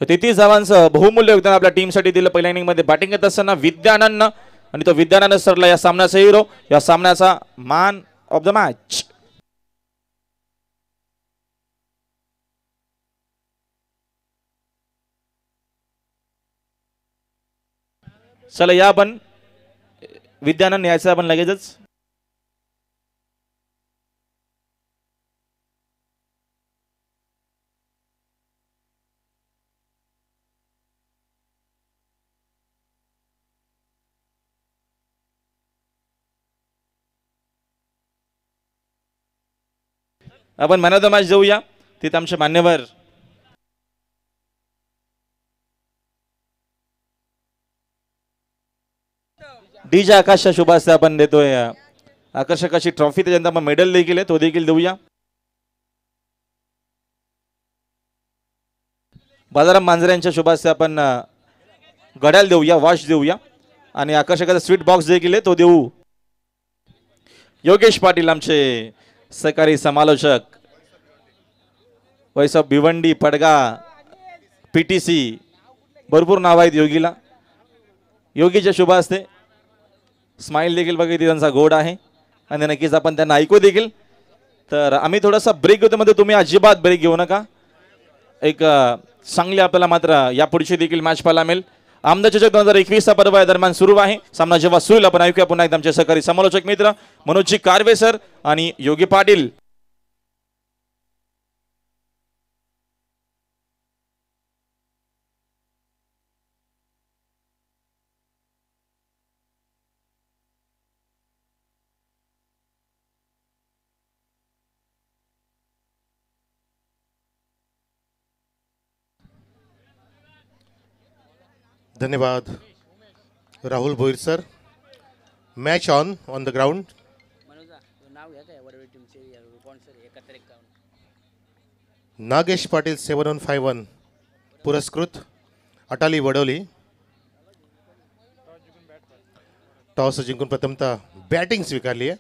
33 धावांसह बहुमूल्य योगदान आपल्या टीमसाठी दिलं पहिल्या इनिंगमध्ये बॅटिंग करत असताना विद्यानंद, आणि तो विद्यानंद सरला या सामन्याचा हिरो, या सामन्याचा मॅन ऑफ द मॅच. चला या आपण विद्यानंद यायचं आपण लगेचच. आपण मॅन ऑफ द मॅच जाऊया. तिथे आमचे मान्यवर डीजे आकाशच्या शुभास्ते आपण देतोय. आकर्षक अशी ट्रॉफी त्याच्यानंतर आपण मेडल देखील आहे तो देखील देऊया. बाजाराम मांजरे यांच्या शुभास्ते आपण घड्याळ देऊया, वॉच देऊया, आणि आकर्षक स्वीट बॉक्स देखील आहे तो देऊ. योगेश पाटील आमचे सहकारी समालोचक, वैसव भिवंडी, पडगा, पीटीसी, भरपूर नाव आहेत योगीला. योगीच्या शुभ असते स्माइल देखील बघितली त्यांचा गोड आहे, आणि नक्कीच आपण त्यांना ऐकू देखील. तर आम्ही थोडासा ब्रेक घेतो, मध्ये तुम्ही अजिबात ब्रेक घेऊ नका. एक चांगली आपल्याला मात्र यापुढची देखील मॅच पाहायला मिळेल. आमदार चषक 2021 चा पर्व दरम्यान सुरू आहे. सामना जेव्हा सुरू होईल आपण ऐकूया पुन्हा एकदा आमचे सहकारी समालोचक मित्र मनोजजी कारवे सर आणि योगी पाटील. धन्यवाद Rahul Bhoir sir. Match on the ground. Nagesh Patil 7151 पुरस्कृत अटाली वडोली. टॉस जिंकून प्रथमतः बॅटिंग स्वीकारली आहे.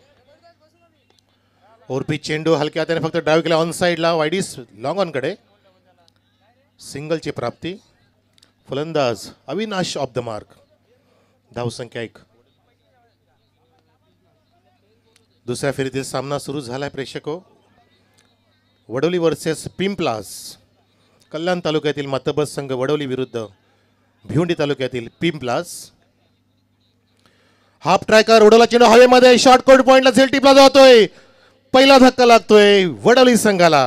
ओरपी चेंडू हलक्या हाताने फक्त ड्राईव्ह केला ऑन साईडला, वाईडीस लॉंग ऑन कडे. सिंगलची प्राप्ती. फलंदाज अविनाश ऑफ द मार्क. धावसंख्या 1. दुसऱ्या फेरीतील सामना सुरू झालाय प्रेक्षको. वडोली वर्सेस पिंपलास. कल्याण तालुक्यातील मातबर संघ वडोली विरुद्ध भिवंडी तालुक्यातील पिंपलास. हाफ ट्रॅकर उडवला चेंडू हवेमध्ये, शॉर्ट कोर्ट पॉइंटला झेल टिपला जातोय. पहिला धक्का लागतोय वडोली संघाला.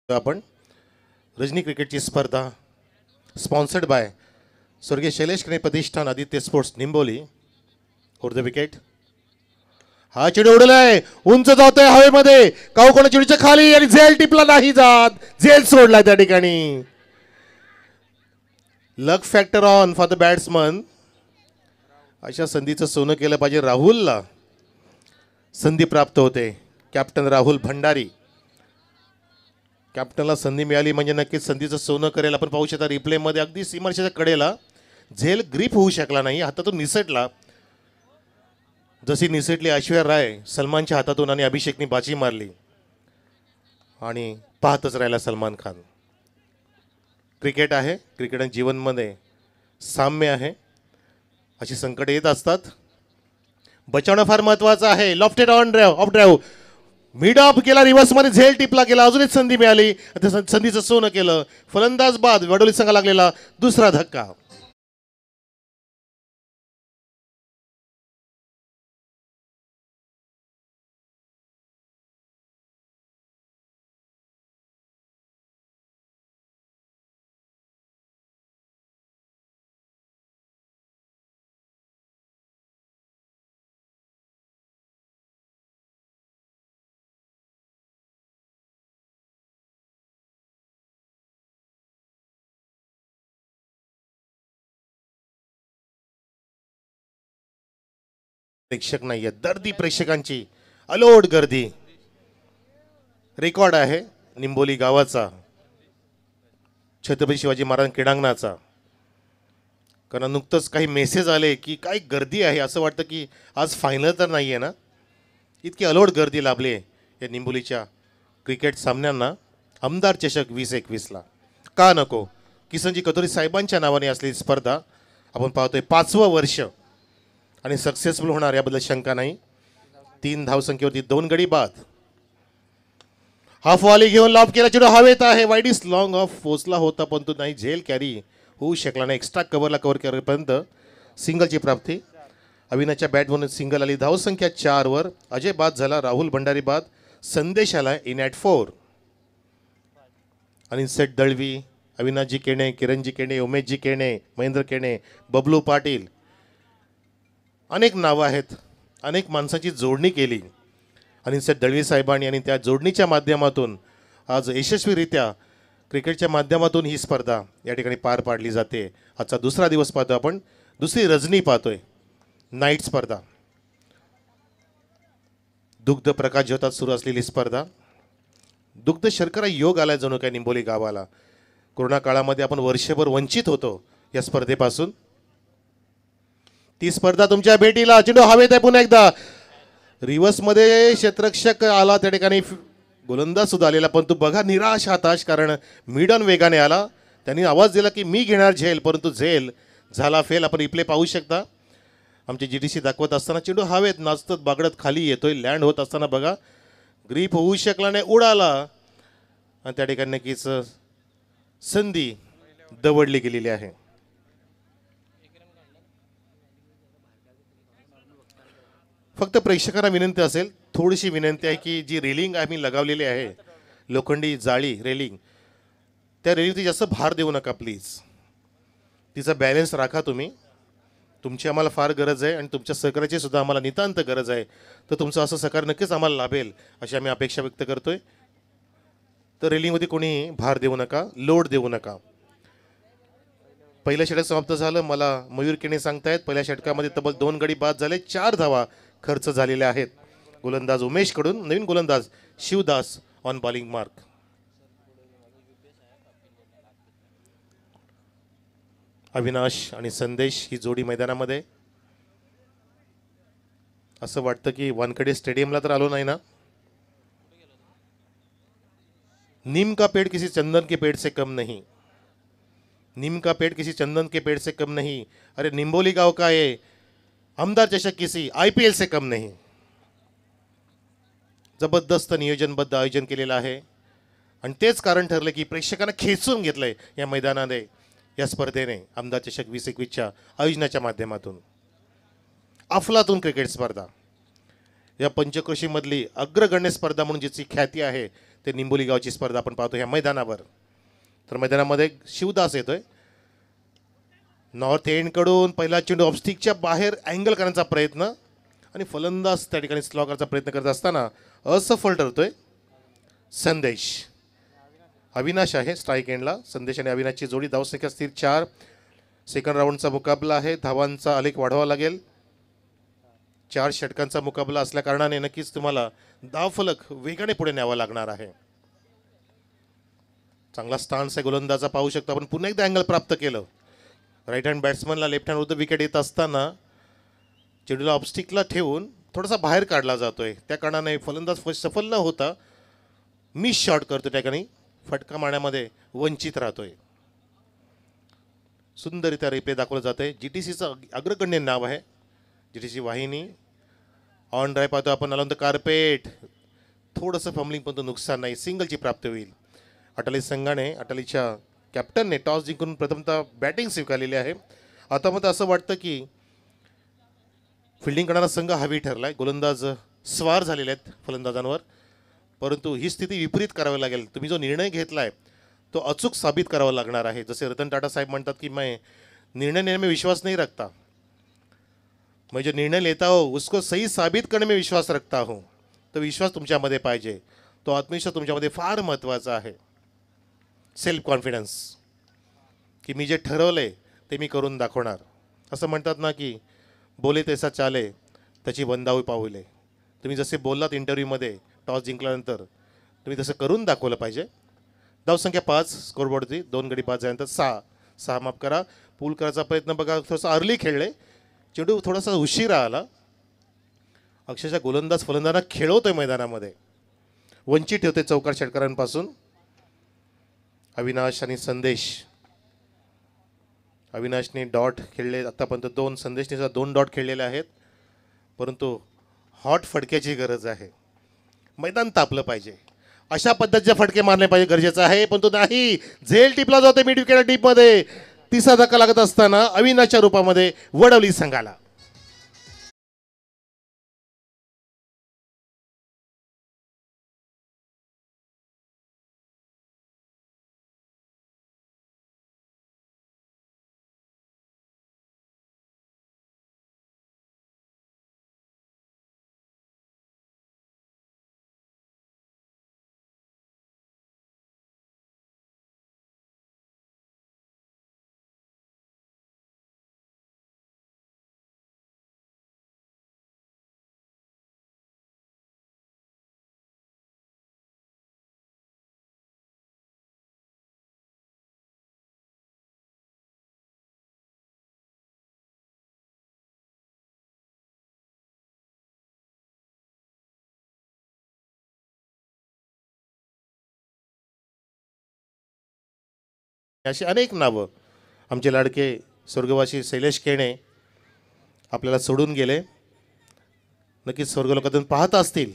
आपण रजनी क्रिकेटची स्पर्धा स्पॉन्सर्ड बाय स्वर्गीय शैलेश कणे प्रतिष्ठान, Aditya sports Nimboli. For the wicket. हा चेंडू उडलाय, उंच जातोय हवेमध्ये, कावकोणा चेंडूच्या खाली, आणि झेल टिपला नाही जात. झेल सोडलाय त्या ठिकाणी. Luck factor on for the batsman. अशा संधीचं सोनं केलं पाहिजे. राहुलला संधी प्राप्त होते. कॅप्टन राहुल भंडारी. कॅप्टनला संधी मिळाली म्हणजे नक्कीच संधीचं सोनं करेल. आपण पाहू शकता रिप्लेमध्ये अगदी सीमारेषेच्या कडेला झेल ग्रीप होऊ शकला नाही, हातातून निसटला. जशी निसटली ऐश्वर्या राय सलमानच्या हातातून, आणि अभिषेकने बाजी मारली, आणि पाहतच राहिला सलमान खान. क्रिकेट आहे, क्रिकेट आणि जीवनमध्ये साम्य आहे. अशी संकटे येत असतात. बचावणं फार महत्वाचं आहे. Lofted on drive, of drive, mid of केला, रिव्हर्स मध्ये झेल टिपला गेला. अजून एक संधी मिळाली, संधीचं सोनं केलं. फलंदाज बाद वडोली संघाला लागलेला दुसरा धक्का. प्रेक्षक नाहीये, दर्दी प्रेक्षकांची अलोट गर्दी. रेकॉर्ड आहे निंबोली गावाचा, छत्रपती शिवाजी महाराज क्रीडांगणाचा. कारण नुकतंच काही मेसेज आले की काय गर्दी आहे, असं वाटतं की आज फायनल तर नाही आहे ना. इतकी अलोट गर्दी लाभली या निंबोलीच्या क्रिकेट सामन्यांना. आमदार चषक 2021ला का नको, किसनजी कतोरी साहेबांच्या नावाने असलेली स्पर्धा आपण पाहतोय 5वं वर्ष आणि सक्सेसफुल होणार याबद्दल शंका नाही. 3 धावसंख्येवरती 2 गडी बाद. हाफ वॉली घेऊन लॉब केला, चेंडू हवेत आहे, वाईड इज लॉंग ऑफ पोचला होता पण तो नाही, झेल कॅरी होऊ शकला नाही. एक्स्ट्रा कव्हरला कव्हर करेपर्यंत सिंगलची प्राप्ती. अविनाच्या बॅटवरून सिंगल आली. धावसंख्या 4 वर. अजय बाद झाला, राहुल भंडारी बाद, संदेश आला इन ॲट 4. आणि सेट दळवी, अविनाशजी केणे, किरणजी केणे, उमेशजी केणे, महेंद्र केणे, बबलू पाटील, अनेक नावं आहेत, अनेक माणसांची जोडणी केली आणि सेट दळवी साहेबांनी. आणि त्या जोडणीच्या माध्यमातून आज यशस्वीरित्या क्रिकेटच्या माध्यमातून ही स्पर्धा या ठिकाणी पार पाडली जाते. आजचा दुसरा दिवस पाहतो आपण, दुसरी रजनी पाहतोय, नाईट स्पर्धा. दुग्ध प्रकाश ज्योतात सुरू असलेली स्पर्धा. दुग्ध शर्करा योग आलाय जणू काय निंबोली गावाला. कोरोना काळामध्ये आपण वर्षभर वंचित होतो या स्पर्धेपासून. ती स्पर्धा तुमच्या भेटीला. चेंडू हवेत आहे पुन्हा एकदा. रिव्हर्समध्ये क्षेत्ररक्षक आला, त्या ठिकाणी गोलंदाज सुद्धा आलेला, पण तू बघा निराश हताश, कारण मिडन वेगाने आला. त्यांनी आवाज दिला की मी घेणार झेल, परंतु झेल झाला फेल. आपण रिप्ले पाहू शकता. आमची GTC दाखवत असताना चेंडू हवेत नाचत बागडत खाली येतोय. लँड होत असताना बघा ग्रीप होऊ शकला नाही, उडाला आणि त्या ठिकाणी नक्कीच संधी दवडली गेलेली आहे. फक्त प्रेक्षकांना विनंती असेल, थोडीशी विनंती आहे की जी रेलिंग आम्ही लगावलेली आहे, लोखंडी जाळी रेलिंग, त्या रेलिंगची जास्त भार देऊ नका प्लीज. तिचा बॅलन्स राखा तुम्ही. तुमची आम्हाला फार गरज आहे आणि तुमच्या सहकार्याची सुद्धा आम्हाला नितांत गरज आहे. तर तुमचं असं सहकार्य नक्कीच आम्हाला लाभेल अशी आम्ही अपेक्षा व्यक्त करतोय. तर रेलिंगमध्ये कोणी भार देऊ नका, लोड देऊ नका. पहिलं षटक समाप्त झालं. मला मयूर केणे सांगतायत पहिल्या षटकामध्ये तब्बल 2 गडी बाद झाले, 4 धावा खर्च झालेल्या आहेत. गोलंदाज उमेशकडून नवीन गोलंदाज Shivdas on bowling mark. Avinash आणि संदेश ही जोडी मैदानामध्ये. असं वाटतं की वानखेडे स्टेडियमला तर आलो नाही ना. नीम का पेड़ किसी चंदन के पेड़ से कम नहीं, नीम का पेड़ किसी चंदन के पेड़ से कम नहीं. अरे निंबोली गांव का ये आमदार चषक किसी IPL से कम नहीं. जबरदस्त नियोजनबद्ध आयोजन केलेलं आहे आणि तेच कारण ठरलं की प्रेक्षकांना खेचून घेतलंय या मैदानाने, या स्पर्धेने, आमदार चषक 2021च्या आयोजनाच्या माध्यमातून. अफलातून क्रिकेट स्पर्धा, या पंचक्रोशीमधली अग्रगण्य स्पर्धा म्हणून जिची ख्याती आहे ते निंबोली गावची स्पर्धा आपण पाहतो ह्या मैदानावर. तर मैदानामध्ये शिवदास येतोय नॉर्थ एंडकडून. पहिला चेंडू ऑफस्टिकच्या बाहेर अँगल करण्याचा प्रयत्न आणि फलंदाज त्या ठिकाणी स्लॉ करायचा प्रयत्न करत असताना असफल ठरतोय. संदेश, अविनाश आहे स्ट्राईक एंडला. संदेश आणि अविनाशची जोडी. धावसंख्या स्थिर 4. सेकंड राऊंडचा मुकाबला आहे. धावांचा आलेख वाढवावा लागेल. 4 षटकांचा मुकाबला असल्या कारणाने नक्कीच तुम्हाला धावफलक वेगाने पुढे न्यावा लागणार आहे. चांगला स्टान्स आहे गोलंदाजा, पाहू शकतो आपण. पुन्हा एकदा अँगल प्राप्त केलं. राईट हँड बॅट्समनला लेफ्ट हँड विरुद्ध विकेट येत असताना चेंडूला ऑफस्टिकला ठेवून थोडासा बाहेर काढला जातोय. त्या कारणाने फलंदाज सफल न होता मिस शॉट करतो, त्या ठिकाणी फटका मारण्यामध्ये वंचित राहतोय. सुंदररित्या रिप्ले दाखवलं जातंय. GTCचं अग्रगण्य नाव आहे, GTC वाहिनी. ऑन ड्राईव्ह पाहतो आपण. अलाउन द कार्पेट, थोडंसं फंबलिंग पण तो नुकसान नाही. सिंगलची प्राप्ती होईल. अटाली संघाने, अटालीच्या कॅप्टनने टॉस जिंकून प्रथमतः बॅटिंग स्वीकारलेली आहे. आता मग असं वाटतं की फिल्डिंग करणारा संघ हवी ठरलाय. गोलंदाज स्वार झालेले आहेत फलंदाजांवर, परंतु ही स्थिती विपरीत करावी लागेल. तुम्ही जो निर्णय घेतलाय तो अचूक साबित करावा लागणार आहे. जसे रतन टाटा साहेब म्हणतात की मैं निर्णय लेने में विश्वास नहीं रखता, मैं जो निर्णय लेता हो उसको सही साबित करने में विश्वास रखता हूँ. तो विश्वास तुमच्यामध्ये पाहिजे, तो आत्मविश्वास तुमच्यामध्ये फार महत्त्वाचा आहे. सेल्फ कॉन्फिडन्स की मी जे ठरवलंय ते मी करून दाखवणार. असं म्हणतात ना की बोले तैसा चाले, त्याची बंदावी पावले. तुम्ही जसे बोललात इंटरव्ह्यूमध्ये टॉस जिंकल्यानंतर, तुम्ही तसं करून दाखवलं पाहिजे. धावसंख्या 5 स्कोरबोर्डची, 2 गडी 5 झाल्यानंतर 6 माफ करा. पूल करायचा प्रयत्न बघा, थोडंसं अर्ली खेळले, चेंडू थोडासा उशिरा आला. अक्षरशः गोलंदाज फलंदाजांना खेळवतोय मैदानामध्ये, वंचित ठेवते चौकार षटकारांपासून. अविनाश आणि संदेश, अविनाशने डॉट खेळले आतापर्यंत 2, संदेशने सुद्धा 2 डॉट खेळलेले आहेत. परंतु हॉट फटक्याची गरज आहे, मैदान तापलं पाहिजे, अशा पद्धतीचे फटके मारले पाहिजे गरजेचं आहे. पण तो नाही, झेल टिपला जाते मिड विकेट डीपमध्ये. तिसरा धक्का लागत असताना अविनाशच्या रूपामध्ये वडवली संघाला. अशी अनेक नावं, आमचे लाडके स्वर्गवासी शैलेश केणे आपल्याला सोडून गेले. नक्कीच स्वर्गलोकातून पाहत असतील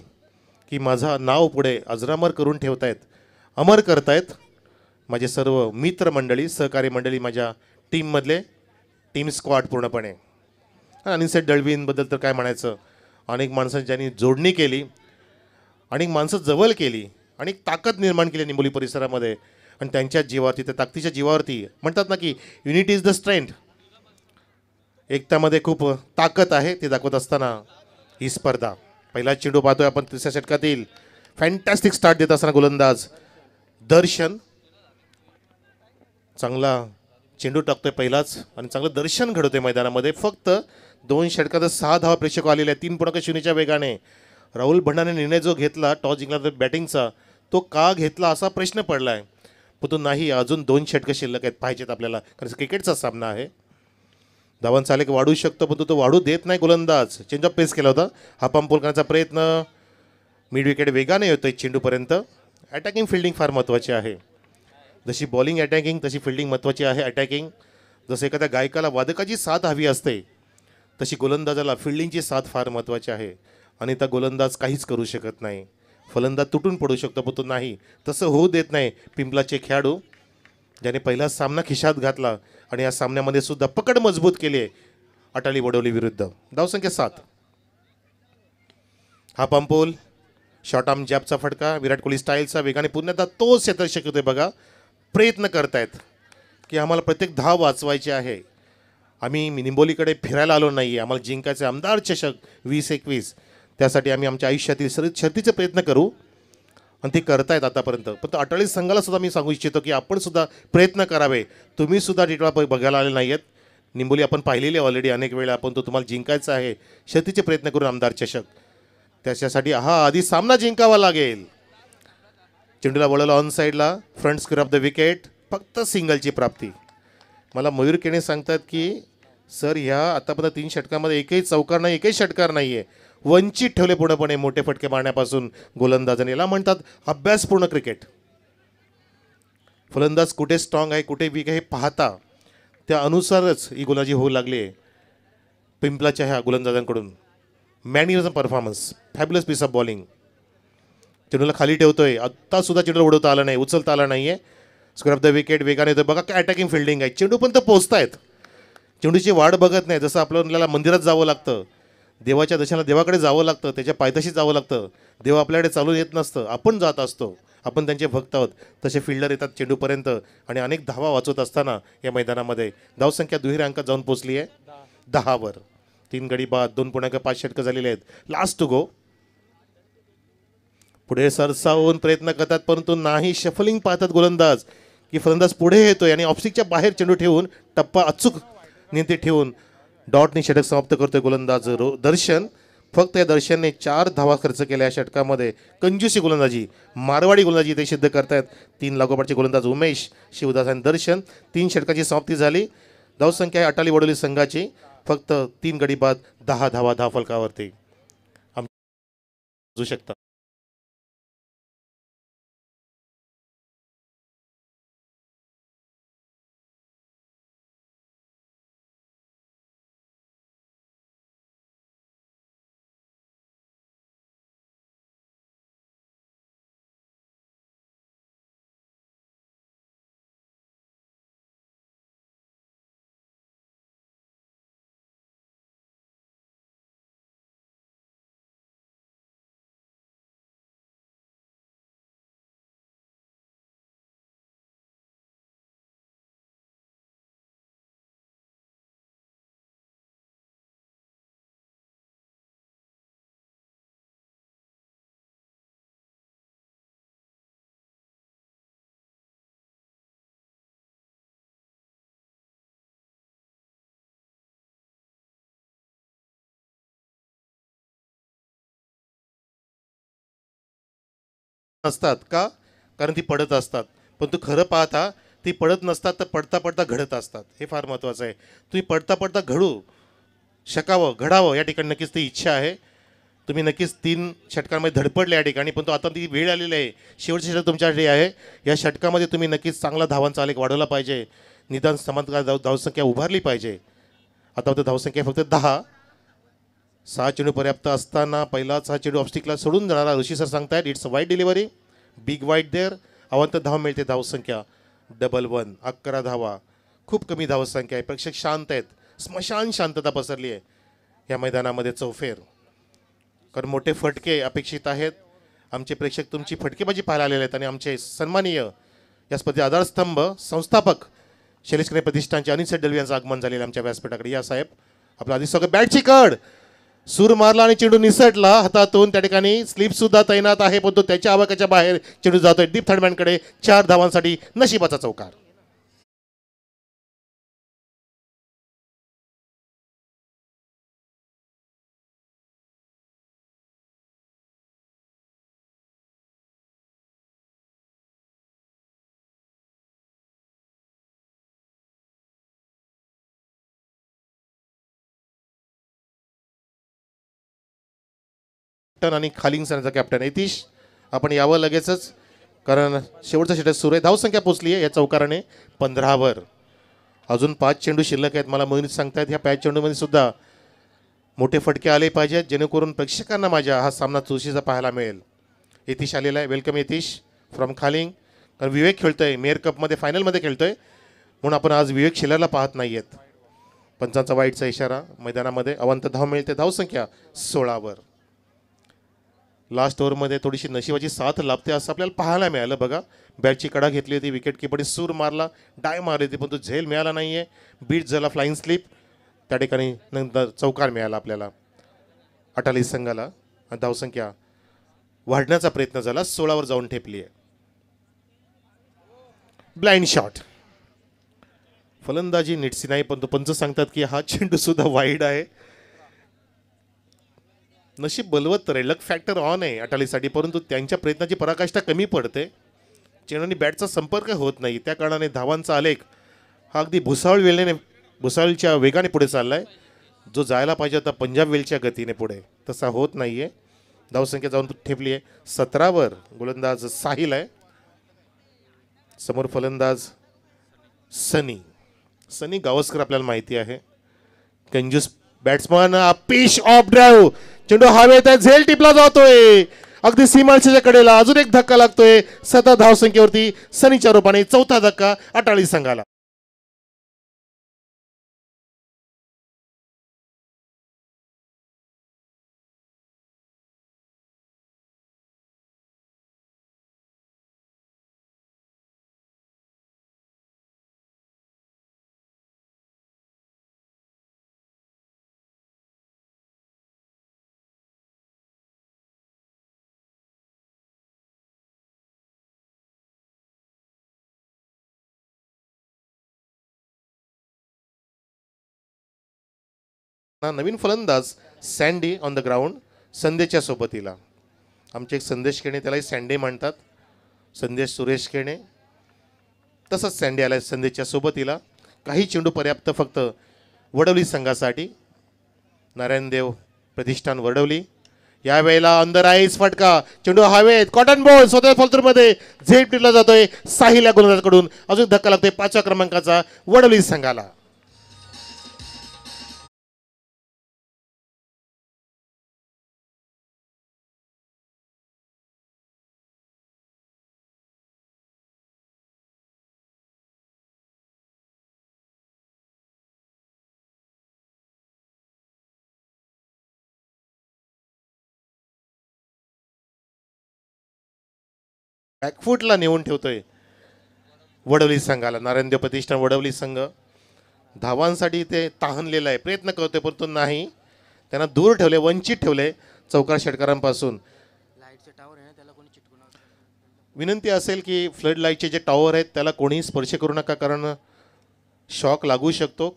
की माझं नाव पुढे अजरामर करून ठेवतायत, अमर करतायत माझे सर्व मित्रमंडळी, सहकारी मंडळी, माझ्या टीममधले, टीम स्क्वॉड पूर्णपणे. अनिसेट दळवींबद्दल तर काय म्हणायचं, अनेक माणसांची ज्यांनी जोडणी केली, अनेक माणसं जवळ केली, अनेक ताकद निर्माण केली निंबोली परिसरामध्ये. आणि त्यांच्या जीवावरती, त्या ताकदीच्या जीवावरती म्हणतात ना की युनिटी इज द स्ट्रेंथ, एकतामध्ये खूप ताकद आहे, ते दाखवत असताना ही स्पर्धा. पहिला चेंडू पाहतोय आपण तिसऱ्या षटकातील. फॅन्टॅस्टिक स्टार्ट देत असताना गोलंदाज दर्शन चांगला चेंडू टाकतोय पहिलाच आणि चांगलं दर्शन घडवतोय मैदानामध्ये. फक्त 2 षटकात 6 धावा प्रेक्षक आलेले आहेत, 3.0च्या वेगाने. राहुल भंडाने निर्णय जो घेतला टॉस जिंकला बॅटिंगचा, तो का घेतला असा प्रश्न पडला आहे. पण तो नाही, अजून 2 षटकं शिल्लक आहेत, पाहिजेत आपल्याला, कारण क्रिकेटचा सामना आहे. धावांचा आलेख वाढू शकतो, पण तो वाढू देत नाही गोलंदाज. चेंज ऑफ पेस केला होता, हा पंपोल करण्याचा प्रयत्न, मिड विकेट वेगाने येतोय चेंडूपर्यंत. अटॅकिंग फिल्डिंग फार महत्त्वाची आहे. जशी बॉलिंग अटॅकिंग तशी फिल्डिंग महत्त्वाची आहे. अटॅकिंग जसं एखाद्या गायकाला वादकाची साथ हवी असते, तशी गोलंदाजाला फिल्डिंगची साथ फार महत्त्वाची आहे. आणि त्या गोलंदाज काहीच करू शकत नाही, फलंदाज तुटून पडू शकतो, पण तो नाही, तसं होऊ देत नाही. पिंपलाचे खेळाडू ज्याने पहिला सामना खिशात घातला आणि या सामन्यामध्ये सुद्धा पकड मजबूत केली आहे अटाली वडवली विरुद्ध. धावसंख्या 7. हा पंपोल शॉर्ट आर्म जॅबचा फटका, विराट कोहली स्टाईलचा वेगाने पुन्हा तोच क्षेत्ररक्षक होते बघा, प्रयत्न करतायत की आम्हाला प्रत्येक धाव वाचवायची आहे. आम्ही निंबोलीकडे फिरायला आलो नाही आहे, आम्हाला जिंकायचे आमदार चषक 2021. त्यासाठी आम्ही आमच्या आयुष्यातील शर्तीचे प्रयत्न करू आणि ते करतायत आतापर्यंत. पण तो अटाळी संघाला सुद्धा मी सांगू इच्छितो की आपण सुद्धा प्रयत्न करावे. तुम्ही सुद्धा टिटवा बघायला आले नाही आहेत. निंबोली आपण पाहिलेली ऑलरेडी अनेक वेळा, पण तो तुम्हाला जिंकायचा आहे. शर्तीचे प्रयत्न करून आमदार चषक, त्याच्यासाठी हा आधी सामना जिंकावा लागेल. चेंडूला वळवला ऑन साईडला, front square of the wicket, फक्त सिंगलची प्राप्ती. मला मयूर केणे सांगतात की सर ह्या आतापर्यंत 3 षटकामध्ये एकही चौकार नाही, एकही षटकार नाही आहे, वंचित ठेवले पूर्णपणे मोठे फटके मारण्यापासून गोलंदाजाने. याला म्हणतात अभ्यासपूर्ण क्रिकेट. फलंदाज कुठे स्ट्रॉंग आहे कुठे वीक आहे हे पाहता त्या अनुसारच ही गोलंदाजी होऊ लागली आहे पिंपलाच्या ह्या गोलंदाजांकडून. Magnificent performance, fabulous piece of bowling. चेंडूला खाली ठेवतोय, आत्ता सुद्धा चेंडूला उडवता आला नाही, उचलता आला नाही आहे. स्क्वेअर ऑफ द विकेट वेगाने येतोय बघा, काय अटॅकिंग फिल्डिंग आहे. चेंडूपर्यंत पोहोचतायत, चेंडूची वाढ बघत नाही. जसं आपल्याला मंदिरात जावं लागतं, देवाच्या दर्शनाला देवाकडे जावं लागतं, त्याच्या पायथ्याशी जावं लागतं. देव आपल्याकडे चालून येत नसतं, आपण जात असतो, आपण त्यांचे भक्त आहोत. तसे फिल्डर येतात चेंडूपर्यंत आणि अनेक धावा वाचवत असताना या मैदानामध्ये धावसंख्या दुहेरी अंकात जाऊन पोहोचली आहे 10वर. 3 गडी बाद, 2.5 षटकं झालेले आहेत. Last to go. पुढे सरसावून प्रयत्न करतात, परंतु नाही. शफलिंग पाहतात गोलंदाज की फलंदाज पुढे येतोय आणि ऑफस्टिकच्या बाहेर चेंडू ठेवून टप्पा अचूक नियंत्रित ठेवून डॉटनी षटक समाप्त करतोय गोलंदाज दर्शन. फक्त या दर्शनने 4 धावा खर्च केल्या या षटकामध्ये. कंजूसी गोलंदाजी, मारवाडी गोलंदाजी ते सिद्ध करतायत 3 लागोपाठचे गोलंदाज उमेश, शिवदास आणि दर्शन. 3 षटकाची समाप्ती झाली. धावसंख्या आहे अटाली वडोली संघाची फक्त 3 गडी बाद 10 धावा धावफलकावरती समजू शकता. नसतात का? कारण ती पडत असतात. पण तू खरं पाहता ती पडत नसतात तर पडता पडता घडत असतात. हे फार महत्त्वाचं आहे. तुम्ही पडता पडता घडू शकावं, घडावं या ठिकाणी नक्कीच ती इच्छा आहे. तुम्ही नक्कीच 3 षटकांमध्ये धडपडले या ठिकाणी, पण तो आता ती वेळ आलेली आहे. शेवटचे षटक तुमच्यासाठी आहे. या षटकामध्ये तुम्ही नक्कीच चांगला धावांचा आलेख वाढवला पाहिजे. निदान समांतर धावसंख्या उभारली पाहिजे. आता फक्त धावसंख्या फक्त 10. 6 चेंडू पर्याप्त असताना पहिलाच हा चेंडू ऑब्स्टिकला सोडून जाणारा ऋषी सर सांगतायत इट्स वाईट डिलिव्हरी, बिग वाईट देअर. अवंत धाव मिळते. धावसंख्या 11. 11 धावा. खूप कमी धावसंख्या आहे. प्रेक्षक शांत आहेत. स्मशान शांतता पसरली आहे या मैदानामध्ये चौफेर. कारण मोठे फटके अपेक्षित आहेत. आमचे प्रेक्षक तुमची फटकेबाजी पाहायला आलेले आहेत आणि आमचे सन्माननीय या स्पर्धेचे आधारस्तंभ संस्थापक शैलेश कने प्रतिष्ठानचे अनिल सेठ दलवी यांचं आगमन झालेलं आमच्या व्यासपीठाकडे. या साहेब आपलं आधी सगळं बॅटची कड सूर मारला आणि चेंडू निसटला हातातून. त्या ठिकाणी स्लिप सुद्धा तैनात आहे, पण तो त्याच्या आवाक्याच्या बाहेर चेंडू जातोय डीप थर्डमॅनकडे. 4 धावांसाठी नशिबाचा चौकार. कॅप्टन आणि खालिंग सरांचा कॅप्टन यतीश आपण यावं लगेचच, कारण शेवटचा षटक सुरू आहे. धावसंख्या पोचली आहे या चौकाराने 15वर. अजून 5 चेंडू शिल्लक आहेत. मला मोहित सांगतायत ह्या 5 चेंडूमध्ये सुद्धा मोठे फटके आले पाहिजेत, जेणेकरून प्रेक्षकांना माझ्या हा सामना चुरशीचा पाहायला मिळेल. यतीश आलेला आहे. Welcome Yatish from Khaling. कारण विवेक खेळतोय मेयर कपमध्ये, फायनलमध्ये खेळतोय, म्हणून आपण आज विवेक शिलाला पाहत नाही आहेत. पंचांचा वाईटचा इशारा मैदानामध्ये. अवंत धाव मिळते. धावसंख्या 16वर. लास्ट ओव्हरमध्ये थोडीशी नशिबाची साथ लाभते असं आपल्याला पाहायला मिळालं. बघा बॅटची कडा घेतली होती, विकेट किपरने सूर मारला, डाय मारली होती, पण तो झेल मिळाला नाही आहे. बीट झाला फ्लाईंग स्लिप. त्या ठिकाणी नंतर चौकार मिळाला आपल्याला अटाली संघाला. धावसंख्या वाढण्याचा प्रयत्न झाला, 16वर जाऊन ठेपली आहे. Blind shot. फलंदाजी नीटसी नाही, पण तो पंच सांगतात की हा चेंडू सुद्धा वाईड आहे. नशीब बलवत्तर आहे, लक फॅक्टर ऑन आहे अटालीसाठी, परंतु त्यांच्या प्रयत्नाची पराकाष्ठा कमी पडते. चेंडूने बॅटचा संपर्क होत नाही, त्या कारणाने धावांचा आलेख हा अगदी भुसावळच्या वेगाने पुढे चाललाय. जो जायला पाहिजे होता पंजाब वेलच्या गतीने पुढे, तसा होत नाहीये. धावसंख्या जाऊन ठेपली आहे 17वर. गोलंदाज साहिल आहे, समोर फलंदाज सनी गावस्कर आपल्याला माहिती आहे. कंजूस बॅट्समन. Pitch of drive. चेंडू हवेत आहे, झेल टिपला जातोय अगदी सीमारेषेच्या कडेला. अजून एक धक्का लागतोय 7 धावसंख्येवरती. सनीच्या रूपाने 4था धक्का अटाळी संघाला. नवीन फलंदाज सँडी ऑन द ग्राउंड संदेशच्या सोबतीला. आमचे एक संदेश केणे त्यालाही सँडे म्हणतात, संदेश सुरेश केणे. तसंच सँडी आला संदेशच्या सोबतीला. काही चेंडू पर्याप्त फक्त वडवली संघासाठी. नारायणदेव प्रतिष्ठान वडवली. यावेळेला अंदर आईस फटका, चेंडू हवेत, कॉटन बॉल स्वतः फॉल्टरमध्ये झेप टिपला जातोय साहिल या गोलंदाजाकडून. अजून धक्का लागतोय 5व्या क्रमांकाचा वडवली संघाला. बॅकफुटला नेऊन ठेवतोय वडवली संघाला. नारायणदेव प्रतिष्ठान वडवली संघ धावांसाठी ते ताहनलेला आहे, प्रयत्न करतोय परंतु नाही. त्यांना दूर ठेवले, वंचित ठेवले चौकार षटकारांपासून. विनंती असेल की फ्लड लाईटचे जे टॉवर आहेत त्याला कोणीही स्पर्श करू नका, कारण शॉक लागू शकतो.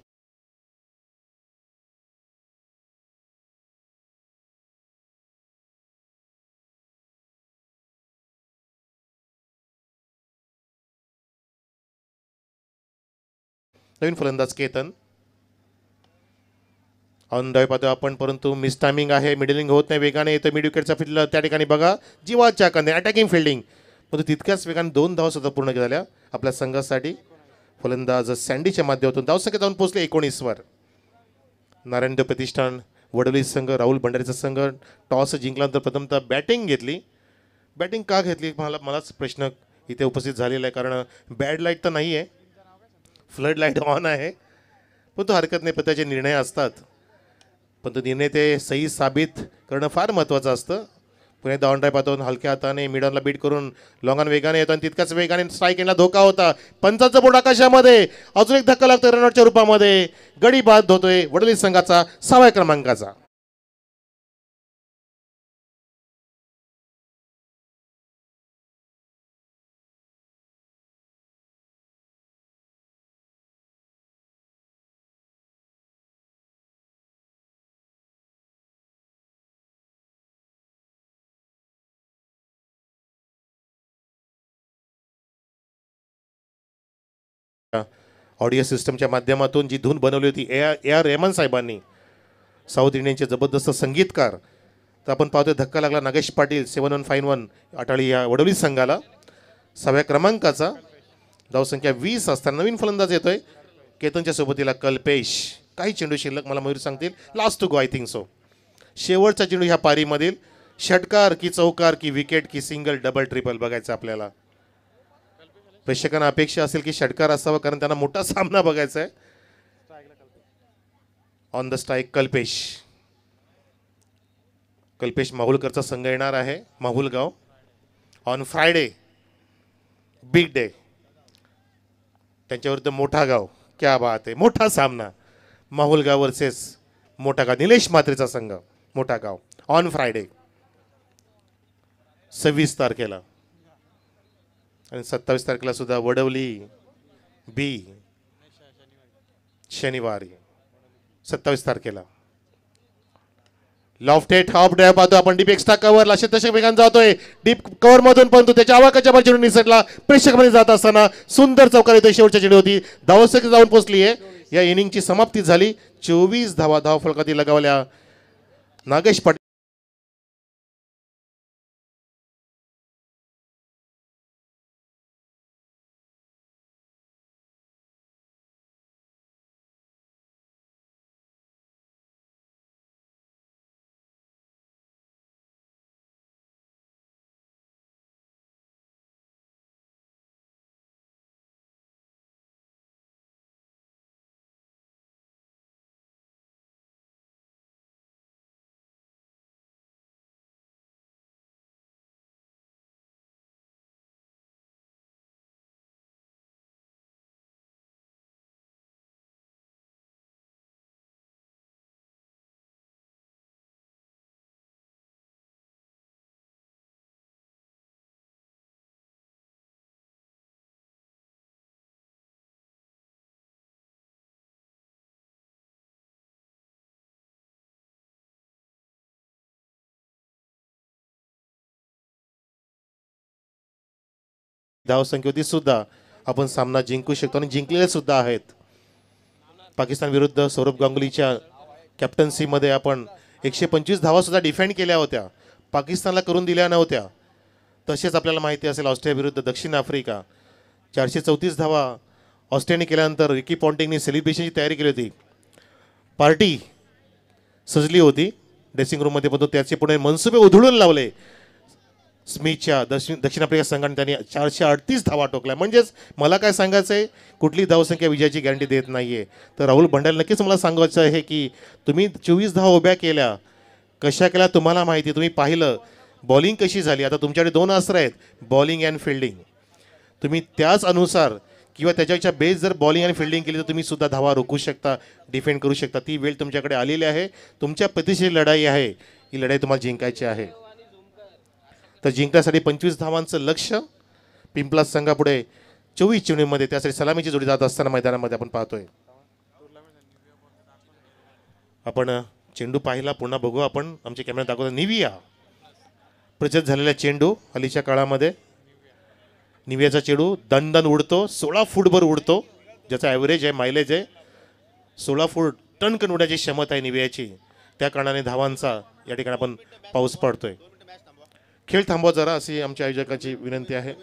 नवीन फलंदाज केतन ऑन डाय पाहतो आपण, परंतु मिस टायमिंग आहे, मिडलिंग होत नाही, वेगाने येतं मिड विकेटचा फील्ड. त्या ठिकाणी बघा जीवाच्या कंदे अटॅकिंग फिल्डिंग, परंतु तितक्याच वेगाने 2 धावा सुद्धा पूर्ण झाल्या आपल्या संघासाठी. फलंदाज सँडीच्या माध्यमातून धावसंख्या जाऊन पोहोचले 19 वर. नारायणदेव प्रतिष्ठान वडवली संघ, राहुल भंडारीचा संघ टॉस जिंकल्यानंतर प्रथमतः बॅटिंग घेतली. बॅटिंग का घेतली मलाच प्रश्न इथे उपस्थित झालेला आहे, कारण बॅड लाईट तर नाही आहे, फ्लड लाईट ऑन आहे. पण तो हरकत नाही, पण त्याचे निर्णय असतात, पण तो निर्णय ते सही साबित करणं फार महत्त्वाचं असतं. पुणे डाऊन ड्राय पाहतो, हलक्या हाताने मिडॉनला बीट करून लॉंगॉन वेगाने येतो आणि तितक्याच वेगाने स्ट्राईक एंडला धोका होता. पंचाचं बोट आकाशामध्ये, अजून एक धक्का लागतो रनआउटच्या रूपामध्ये. गडी बाद होतोय वडवली संघाचा 6व्या क्रमांकाचा. ऑडिओ सिस्टमच्या माध्यमातून जी धून बनवली होती ए आर रेहमान साहेबांनी, साऊथ इंडियनचे जबरदस्त संगीतकार. तर आपण पाहतोय धक्का लागला नागेश पाटील 7151 अटाळी या वडवली संघाला. 6व्या क्रमांकाचा. धावसंख्या 20 असताना नवीन फलंदाज येतोय केतनच्या सोबतीला कल्पेश. काही चेंडू शिल्लक, मला मयूर सांगतील last to go, I think so. शेवटचा चेंडू ह्या पारीमधील. षटकार की चौकार की विकेट की सिंगल डबल ट्रिपल बघायचं आपल्याला. प्रेक्षकांना अपेक्षा असेल की षटकार असावा, कारण त्यांना मोठा सामना बघायचा आहे. On the strike Kalpesh. Kalpesh माहुलकरचा संघ येणार आहे. Mahulgaon on Friday, big day. त्यांच्याविरुद्ध मोठा गाव. क्या बात आहे, मोठा सामना माहुलगाव वर्सेस मोठा गाव. निलेश म्हात्रेचा संघ मोठा गाव ऑन फ्रायडे 26 तारखेला. आणि 27 तारखेला सुद्धा वडवली बी, शनिवारी 27 तारखेला. लॉफ्टेड टॉप ड्राइव्ह पाहतो आपण, डीप एक्स्ट्रा कव्हर लाशे तशक वेगाने जातोय डीप कव्हर मधून, परंतु त्याच्या आवाकाच्या बॉल चेंडू निसटला. प्रेक्षकांमध्ये जात असताना सुंदर चौकार येतोय. शेवटच्या चेंडू होती, धावसंख्या जाऊन पोहोचली आहे. या इनिंगची समाप्ती झाली. 24 धावा धावफलकातील लगावल्या नागेश पाटील. धावसंख्येवरती सुद्धा आपण सामना जिंकू शकतो आणि जिंकलेले सुद्धा आहेत. पाकिस्तान विरुद्ध सौरभ गांगुलीच्या कॅप्टन्सीमध्ये आपण 125 धावा सुद्धा डिफेंड केल्या होत्या, पाकिस्तानला करून दिल्या नव्हत्या. तसेच आपल्याला माहिती असेल ऑस्ट्रेलिया विरुद्ध दक्षिण आफ्रिका 434 धावा ऑस्ट्रेलियाने केल्यानंतर रिकी पॉन्टिंगने सेलिब्रेशनची तयारी केली होती. पार्टी सजली होती ड्रेसिंग रूममध्ये, पण त्याचे पुढे मनसुबे उधळून लावले. स्मिथच्या दक्षिण आफ्रिका संघाने त्यांनी 438 धावा टोकल्या. म्हणजेच मला काय सांगायचं आहे, कुठली धावसंख्या विजयाची गॅरंटी देत नाही आहे. तर राहुल भंडारी नक्कीच मला सांगायचं आहे की तुम्ही 24 धावा उभ्या केल्या, कशा केल्या तुम्हाला माहिती, तुम्ही पाहिलं बॉलिंग कशी झाली. आता तुमच्याकडे 2 अस्त्र आहेत, बॉलिंग अँड फिल्डिंग. तुम्ही त्याच अनुसार किंवा त्याच्याच्या बेस जर बॉलिंग आणि फिल्डिंग केली तर तुम्ही सुद्धा धावा रोखू शकता, डिफेंड करू शकता. ती वेळ तुमच्याकडे आलेली आहे. तुमच्या प्रतिष्ठेची लढाई आहे, ही लढाई तुम्हाला जिंकायची आहे. तर जिंकण्यासाठी 25 धावांचं लक्ष पिंपलाज संघापुढे 24 चेंडूमध्ये, त्यासाठी सलामीची जोडी जात असताना मैदानामध्ये आपण पाहतोय. आपण चेंडू पाहिला, पुन्हा बघू आपण, आमच्या कॅमेऱ्यात दाखवतो. निविया प्रचित झालेला चेंडू हल्लीच्या काळामध्ये. निवियाचा चेंडू दणदण उडतो, 16 फूटभर उडतो, ज्याचा ॲव्हरेज आहे, मायलेज आहे 16 फूट. टनकन उडण्याची क्षमता आहे निवियाची. त्या कारणाने धावांचा या ठिकाणी आपण पाऊस पडतोय. खेळ थांबवा जरा, अशी आमच्या आयोजकांची विनंती आहे.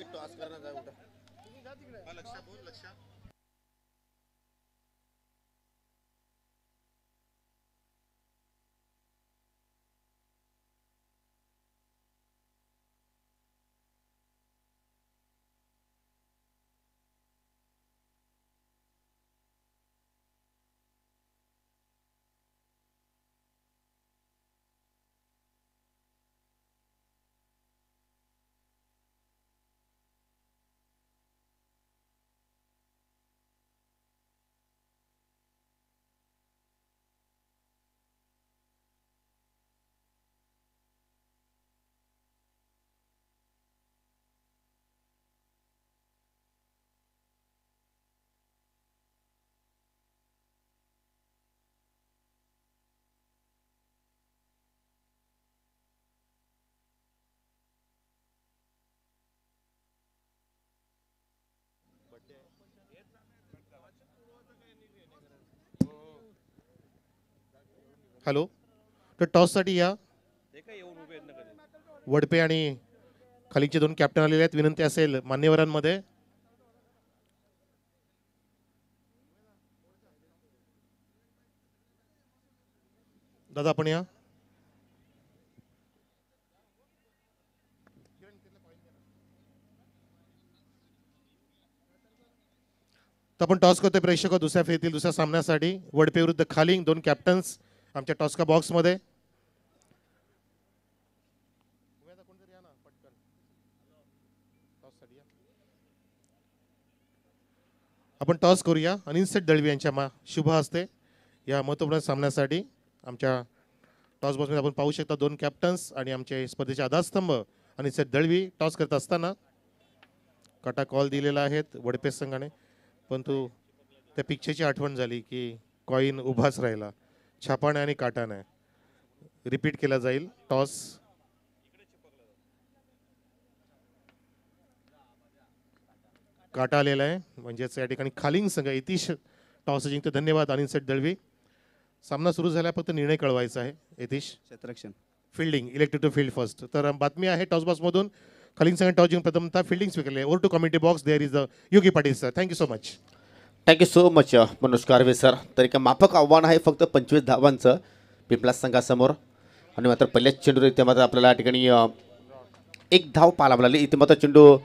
हॅलो, तर टॉससाठी या. वडपे आणि खालीचे 2 कॅप्टन आलेले आहेत. विनंती असेल मान्यवरांमध्ये. दादा आपण या. तर आपण टॉस करतोय प्रेक्षक दुसऱ्या फेरीतील दुसऱ्या सामन्यासाठी. वडपे विरुद्ध खालिंग, 2 कॅप्टन्स आमच्या टॉसका बॉक्समध्ये. आपण टॉस करूया. अनिल दळवी यांच्या शुभ हस्ते या महत्त्वपूर्ण सामन्यासाठी. आमच्या टॉस बॉक्समध्ये आपण पाहू शकता 2 कॅप्टन्स आणि आमचे स्पर्धेचे आधारस्तंभ अनिल दळवी टॉस करत असताना. काटा कॉल दिलेला आहेत वडपे संघाने, परंतु त्या पिक्चरची आठवण झाली की कॉईन उभाच राहिला, छापाने आणि काटाने. रिपीट केला जाईल टॉस. काटा आलेला आहे, म्हणजेच या ठिकाणी खालिंग संघ यतीश टॉस जिंकतो. धन्यवाद अनिल दळवी. सामना सुरू झाला, फक्त निर्णय कळवायचा आहे. यतीश, क्षेत्ररक्षण fielding, elected to field first. तर बातमी आहे टॉस बॉक्समधून. खालिंग संघ टॉस जिंकून प्रथमतः फिल्डिंग स्वीकारले. Over to committee box, there is the Yogi Patil sir. Thank you so much. Thank you so much Manoj Karve sir. तर एक माफक आव्हान आहे फक्त 25 धावांचं पिंपलाज संघासमोर. आणि मात्र पहिल्याच चेंडूवर इथे मात्र आपल्याला या ठिकाणी 1 धाव पाहायला मिळाली. इथे मात्र चेंडू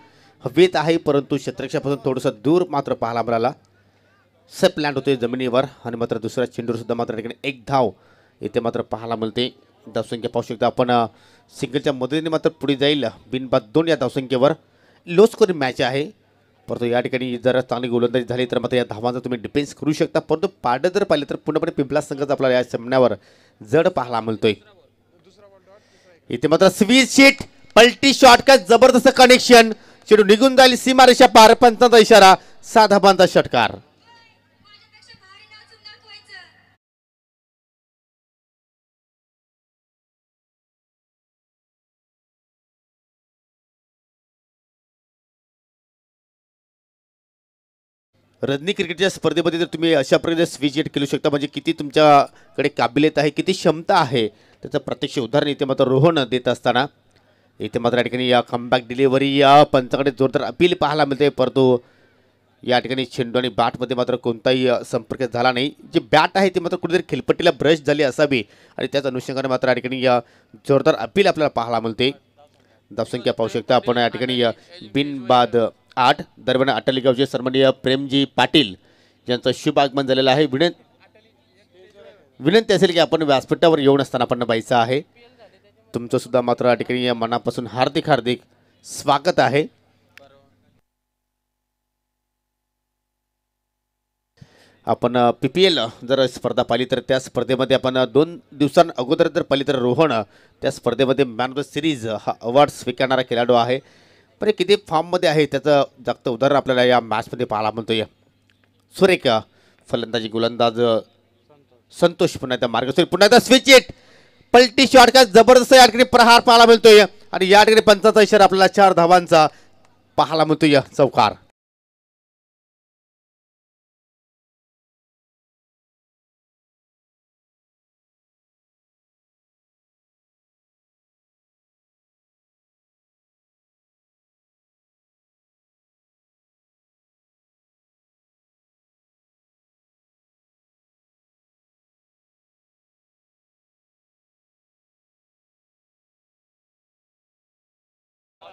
हवेत आहे, परंतु क्षेत्ररक्षणापासून थोडंसं दूर मात्र पाहायला मिळाला. सेफ लँड होते जमिनीवर. आणि मात्र दुसऱ्या चेंडूवर सुद्धा मात्र या ठिकाणी 1 धाव इथे मात्र पाहायला मिळते. धावसंख्या पाहू शकता आपण. सिंगलच्या मदतीने मात्र पुढे जाईल बिनबाद 2 या धावसंख्येवर. लो स्कोरिंग मॅच आहे, परंतु या ठिकाणी जर चांगली गोलंदाजी झाली तर मात्र या धावांचा तुम्ही डिफेन्स करू शकता. परंतु पाडं जर पाहिलं तर पूर्णपणे पिंपलाज संघाचा आपल्याला या सामन्यावर जड पाहायला मिळतोय. इथे मात्र स्वीज शीट, पलटी शॉटकट, जबरदस्त कनेक्शन, चेंडू निघून जाईल सीमारेषा पार. पंचांचा इशारा, 6 धाबांचा षटकार. रजनी क्रिकेटच्या स्पर्धेमध्ये जर तुम्ही अशा प्रकारे स्विच हिट केलू शकता म्हणजे किती तुमच्याकडे काबिलियत आहे, किती क्षमता आहे, त्याचं प्रत्यक्ष उदाहरण इथे मात्र रोहन देत असताना इथे मात्र या ठिकाणी या कमबॅक डिलिव्हरी या पंचाकडे जोरदार अपील पाहायला मिळते, परंतु या ठिकाणी चेंडू आणि बॅटमध्ये मात्र कोणताही संपर्क झाला नाही. जी बॅट आहे ती मात्र कुठेतरी खिलपट्टीला ब्रश झाली असावी आणि त्याच अनुषंगाने मात्र या ठिकाणी जोरदार अपील आपल्याला पाहायला मिळते. धावसंख्या पाहू शकता आपण या ठिकाणी बिनबाद 8 दरम्यान अटली गावचे सन्माननीय प्रेमजी पाटील यांचं शुभ आगमन झालेलं आहे. विनंती असेल की आपण व्यासपीठावर येऊन असताना आपण पाहायचं आहे. तुमचं सुद्धा मात्र या ठिकाणी मनापासून हार्दिक हार्दिक स्वागत आहे. आपण PPL जर स्पर्धा पाहिली तर त्या स्पर्धेमध्ये आपण 2 दिवसांअगोदर जर पाहिली तर रोहन त्या स्पर्धेमध्ये मॅन ऑफ द सिरीज हा अवॉर्ड स्वीकारणारा खेळाडू आहे. पण किती फॉर्ममध्ये आहे त्याचं जास्त उदाहरण आपल्याला या मॅचमध्ये पाहायला मिळतोय. सुरेख फलंदाजी गोलंदाज संतोष पुन्हा त्या मार्गसुरी पुन्हा एकदा स्विच हिट पलटी शॉट का जबरदस्त या ठिकाणी प्रहार पाहायला मिळतोय आणि या ठिकाणी पंचाचा इशारा आपल्याला 4 धावांचा पाहायला मिळतोय. चौकार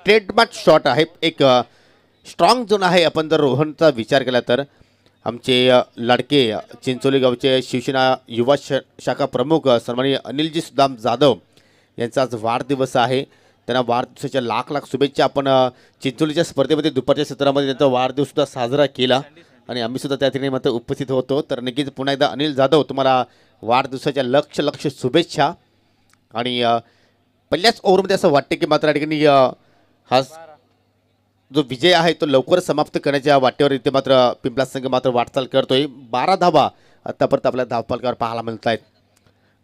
ट्रेडमार्क शॉट आहे. एक स्ट्रॉंग झोन आहे. आपण जर रोहनचा विचार केला तर आमचे लाडके चिंचोली गावचे शिवसेना युवा शाखा प्रमुख सन्माननीय अनिलजी सुदाम जाधव यांचा आज वाढदिवस आहे. त्यांना वाढदिवसाच्या लाख लाख शुभेच्छा. आपण चिंचोलीच्या स्पर्धेमध्ये दुपारच्या सत्रामध्ये त्यांचा वाढदिवससुद्धा साजरा केला आणि आम्ही सुद्धा त्या ठिकाणी मात्र उपस्थित होतो. तर नक्कीच पुन्हा एकदा अनिल जाधव तुम्हाला वाढदिवसाच्या लक्ष लक्ष शुभेच्छा. आणि पहिल्याच ओव्हरमध्ये असं वाटते की मात्र या ठिकाणी हा जो विजय आहे तो लवकर समाप्त करण्याच्या वाटेवर इथे मात्र पिंपळा संघ मात्र वाटचाल करतोय. 12 धावा आतापर्यंत आपल्या धावफलकावर पाहायला मिळत आहेत.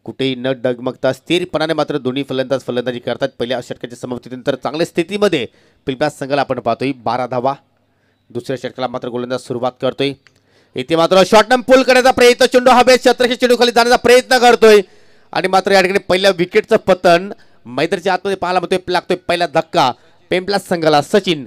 कुठेही न डगमगता स्थिरपणाने मात्र दोन्ही फलंदाज फलंदाजी करतात. पहिल्या षटकाच्या समाप्तीनंतर चांगल्या स्थितीमध्ये पिंपळा संघाला आपण पाहतोय 12 धावा. दुसऱ्या षटकाला मात्र गोलंदाज सुरुवात करतोय. इथे मात्र शॉर्टनम पुल करण्याचा प्रयत्न, चेंडू हवेत शतरक्षक चेंडू खाली जाण्याचा प्रयत्न करतोय आणि मात्र या ठिकाणी पहिल्या विकेटचं पतन मैदानाच्या आतमध्ये पाहायला मिळतोय. लागतोय पहिला धक्का पिंपळा संघाला. सचिन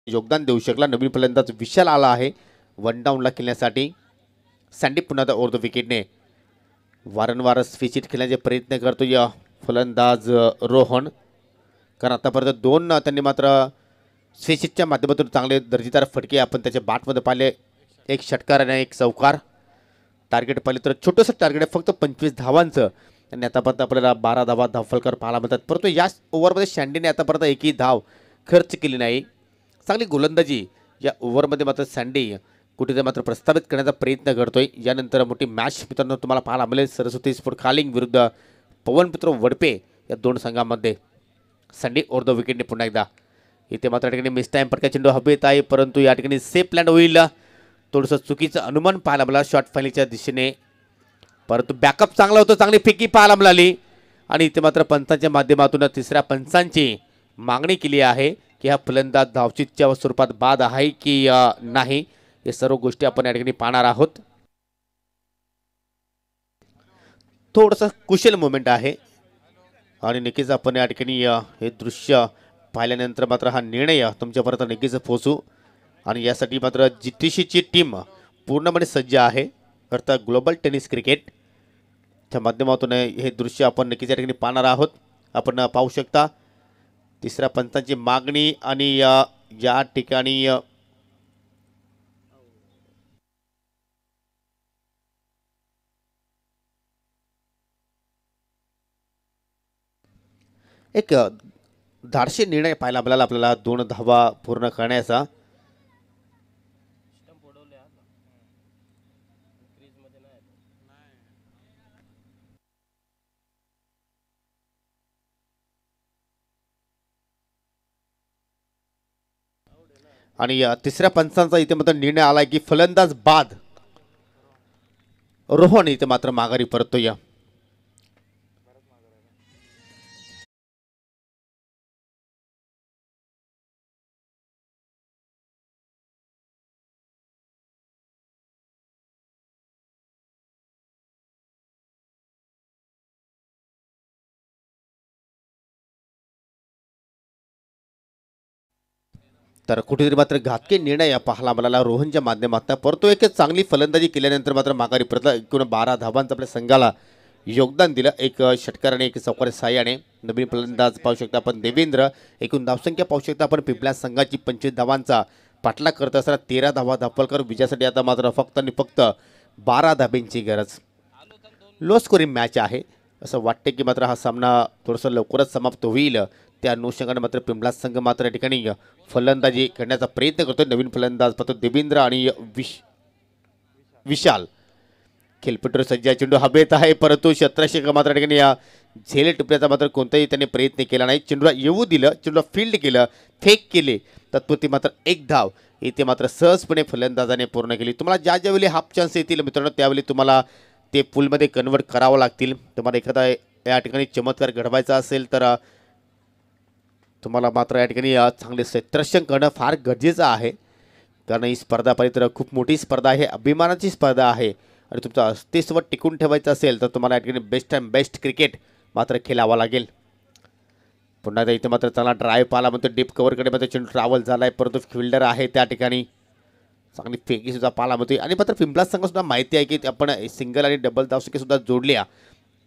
योगदान देऊ शकला. नवीन फलंदाज विशाल आला आहे वन डाऊनला खेळण्यासाठी. सँडी पुन्हा ओव्हर द विकेटने वारंवार स्विच हिट खेळण्याचे प्रयत्न करतो या फलंदाज रोहन. कारण आतापर्यंत 2 त्यांनी मात्र स्विच हिटच्या माध्यमातून चांगले दर्जेदार फटके आपण त्याच्या बॅटमध्ये पाहिले. एक षटकार आणि एक चौकार. टार्गेट पाहिले तर छोटंसं टार्गेट आहे फक्त 25 धावांचं आणि आतापर्यंत आपल्याला 12 धावा धावफलकर पाहायला मिळतात. परंतु या ओव्हरमध्ये सँडीने आतापर्यंत एकही धाव खर्च केली नाही. चांगली गोलंदाजी या ओव्हरमध्ये मात्र सँडी कुठेतरी मात्र प्रस्तावित करण्याचा प्रयत्न करतोय. यानंतर मोठी मॅच मित्रांनो तुम्हाला पाहायला मिळेल. सरस्वती स्पोर्ट खालिंग विरुद्ध पवनपुत्र वडपे या 2 संघामध्ये. सँडी ओव्हर द विकेटने पुन्हा एकदा इथे मात्र ठिकाणी मिस टाईम पटका चेंडू हवेत आहे परंतु या ठिकाणी सेफ लँड होईल. थोडंसं चुकीचं अनुमान पाहायला मिळालं शॉर्ट फायलीच्या दिशेने, परंतु बॅकअप चांगला होतो. चांगली फेकी पाहायला मिळाली आणि इथे मात्र पंचांच्या माध्यमातून तिसऱ्या पंचांची मागणी केली आहे की हा फलंदाज धावचीच्या स्वरूपात बाद आहे की नाही. हे सर्व गोष्टी आपण या ठिकाणी पाहणार आहोत. थोडंसं कुशल मोमेंट आहे आणि नक्कीच आपण या ठिकाणी हे दृश्य पाहिल्यानंतर मात्र हा निर्णय तुमच्यापर्यंत नक्कीच पोहोचू. आणि यासाठी मात्र GTCची टीम पूर्णपणे सज्ज आहे. अर्थात ग्लोबल टेनिस क्रिकेटच्या माध्यमातून हे दृश्य आपण नक्कीच या ठिकाणी पाहणार आहोत. आपण पाहू शकता तिसऱ्या पंचांची मागणी आणि या ठिकाणी एक धाडशी निर्णय पाहायला आपल्याला 2 धावा पूर्ण करण्याचा. आणि तिसऱ्या पंचांचा इथे मात्र निर्णय आलाय की फलंदाज बाद रोहन इथे मात्र माघारी परतोय. तर कुठेतरी मात्र घातकी निर्णय पाहायला मिळाला रोहनच्या माध्यमातून. परंतु एक चांगली फलंदाजी केल्यानंतर मात्र माघारी परतला. एकूण 12 धावांचं आपल्या संघाला योगदान दिलं. एक षटकार आणि एक चौकारी साह्याने. नवीन फलंदाज पाहू शकता आपण देवेंद्र. एकूण धावसंख्या पाहू शकता आपण पिंपळा संघाची 25 धावांचा पाठलाग करत असताना 13 धावा धापलकर विजयासाठी आता मात्र फक्त आणि फक्त 12 धाब्यांची गरज. लो स्कोरिंग मॅच आहे असं वाटते की मात्र हा सामना थोडंसं लवकरच समाप्त होईल. त्या अनुषंगाने मात्र पिंपळा संघ मात्र या ठिकाणी फलंदाजी करण्याचा प्रयत्न करतो. नवीन फलंदाज पाहतो देवेंद्र आणि विशाल. खेळपट्टीवर सज्ज चेंडू हवेत आहे परंतु क्षेत्ररक्षक मात्र या ठिकाणी या झेल टिपण्याचा मात्र कोणताही त्यांनी प्रयत्न केला नाही. चेंडूला येऊ दिलं, चेंडूला फील्ड केलं, फेक केले, तत्पुरती मात्र एक धाव इथे मात्र सहजपणे फलंदाजाने पूर्ण केली. तुम्हाला ज्या ज्यावेळी हाफ चान्स येतील मित्रांनो त्यावेळी तुम्हाला ते पुलमध्ये कन्वर्ट करावं लागतील. तुम्हाला एखादा या ठिकाणी चमत्कार घडवायचा असेल तर तुम्हाला मात्र या ठिकाणी चांगले क्षेत्ररक्षण करणं फार गरजेचं आहे. कारण ही स्पर्धा पाहिजे तर खूप मोठी स्पर्धा आहे, अभिमानाची स्पर्धा आहे आणि तुमचं अस्तित्व टिकून ठेवायचं असेल तर तुम्हाला या ठिकाणी बेस्ट अँड बेस्ट क्रिकेट मात्र खेळावं लागेल. पुन्हा एकदा इथे मात्र चांगला ड्राईव्ह पाहिला म्हणतो डीप कव्हरकडे मात्र चेंडू ट्रॅव्हल झाला आहे परंतु फिल्डर आहे त्या ठिकाणी चांगली फेकीसुद्धा पाहायला म्हणतोय. आणि मात्र पिंपळा संघसुद्धा माहिती आहे की आपण सिंगल आणि डबल धावसंख्येसुद्धा जोडल्या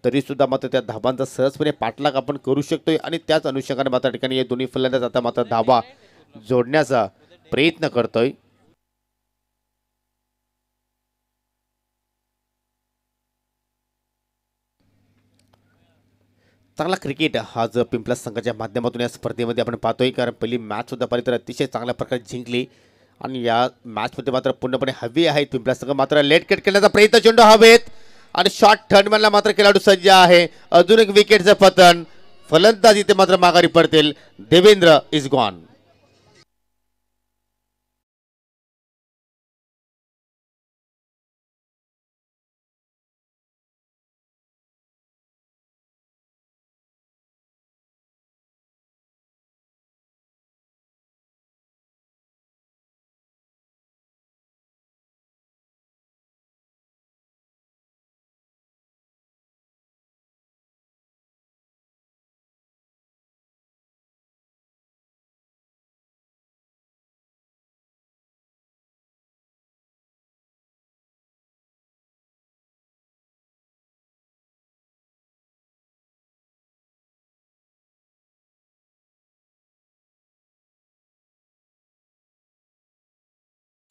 तरीसुद्धा मात्र त्या धाबांचा सहजपणे पाठलाग आपण करू शकतोय. आणि त्याच अनुषंगाने मात्र ठिकाणी हे दोन्ही फलंदाज आता मात्र धाबा जोडण्याचा प्रयत्न करतोय. चांगला क्रिकेट आज पिंपळा संघाच्या माध्यमातून या स्पर्धेमध्ये आपण पाहतोय. कारण पहिली मॅच सुद्धा पाहिली तर अतिशय चांगल्या प्रकारे जिंकली आणि या मॅचमध्ये मात्र पूर्णपणे हवी आहे. पिंपळा संघ मात्र लेट कट करण्याचा प्रयत्न, चेंडू हवेत आणि शॉर्ट थर्डमॅनला मात्र खेळाडू सज्ज आहे. अजून एक विकेटचं पतन. फलंदाज इथे मात्र माघारी पडतील. Devendra is gone.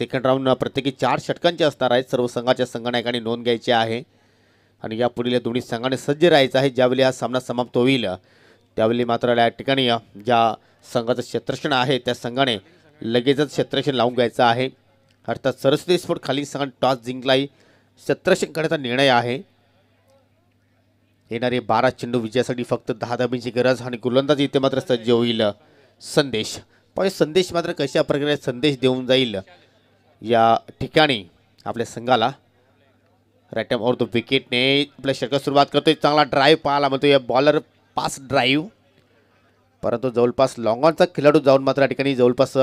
Second round प्रत्येकी 4 षटकांचे असणार आहेत. सर्व संघाच्या संघनायकांनी नोंद घ्यायची आहे आणि यापुढील या दोन्ही संघाने सज्ज राहायचं आहे. ज्यावेळी हा सामना समाप्त होईल त्यावेळी मात्र या ठिकाणी ज्या संघाचं क्षेत्ररक्षण आहे त्या संघाने लगेचच क्षेत्ररक्षण लावून घ्यायचं आहे. अर्थात सरस्वती स्पोर्ट खाली संघाने टॉस जिंकलाही क्षेत्ररक्षण करण्याचा निर्णय आहे. येणारे 12 चेंडू विजयासाठी फक्त 10 धाब्यांची गरज आणि गोलंदाजी इथे मात्र सज्ज होईल संदेश. पण संदेश मात्र कशा प्रकारे संदेश देऊन जाईल या ठिकाणी आपल्या संघाला. राईट टाइम और द विकेटने आपल्या षटकात सुरुवात करतोय. चांगला ड्राईव्ह पाहायला म्हणतो या बॉलर पास ड्राईव्ह परंतु जवळपास लॉंग ऑनचा खेळाडू जाऊन मात्र या ठिकाणी जवळपास